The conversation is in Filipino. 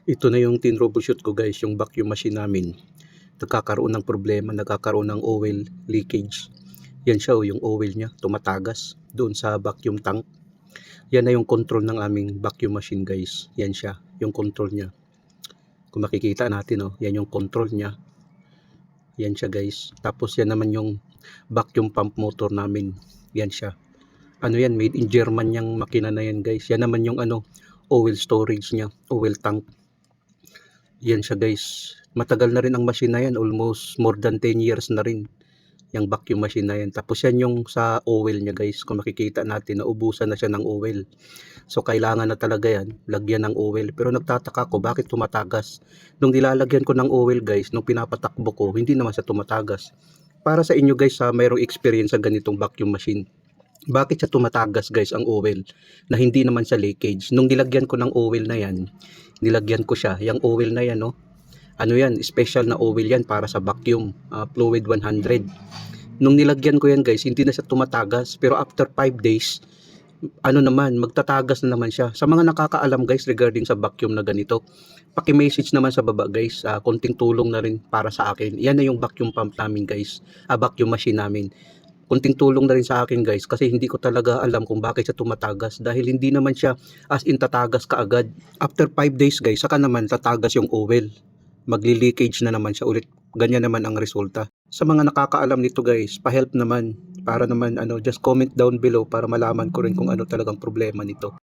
Ito na yung tin-troubleshoot ko guys, yung vacuum machine namin. Nagkakaroon ng problema, nagkakaroon ng oil leakage. Yan siya yung oil niya, tumatagas doon sa vacuum tank. Yan na yung control ng aming vacuum machine guys. Yan siya, yung control niya. Kung makikita natin yan yung control niya. Yan siya guys. Tapos yan naman yung vacuum pump motor namin. Yan siya. Ano yan, made in German yung makina na yan guys. Yan naman yung oil storage niya, oil tank. Yan siya guys. Matagal na rin ang machine na yan, almost more than 10 years na rin yung vacuum machine na yan. Tapos yan yung sa oil niya guys, kung makikita natin naubusan na siya ng oil. So kailangan na talaga yan, lagyan ng oil. Pero nagtataka ko bakit tumatagas. Nung nilalagyan ko ng oil guys, nung pinapatakbo ko, hindi naman siya tumatagas. Para sa inyo guys sa mayroong experience sa ganitong vacuum machine, bakit siya tumatagas guys ang oil na hindi naman siya leakage? Nung nilagyan ko ng oil na yan, nilagyan ko siya, yung oil na yan ano yan, special na oil yan para sa vacuum, fluid 100. Nung nilagyan ko yan guys, hindi na siya tumatagas, pero after 5 days, magtatagas na naman siya. Sa mga nakakaalam guys regarding sa vacuum na ganito, paki-message naman sa baba guys, konting tulong na rin para sa akin. Yan na yung vacuum pump namin guys, vacuum machine namin. Konting tulong na rin sa akin guys, kasi hindi ko talaga alam kung bakit siya tumatagas, dahil hindi naman siya as in tatagas kaagad. After 5 days guys, saka naman tatagas yung oil, magli-leakage na naman siya ulit. Ganyan naman ang resulta. Sa mga nakakaalam nito guys, pa-help naman, para naman just comment down below para malaman ko rin kung ano talagang problema nito.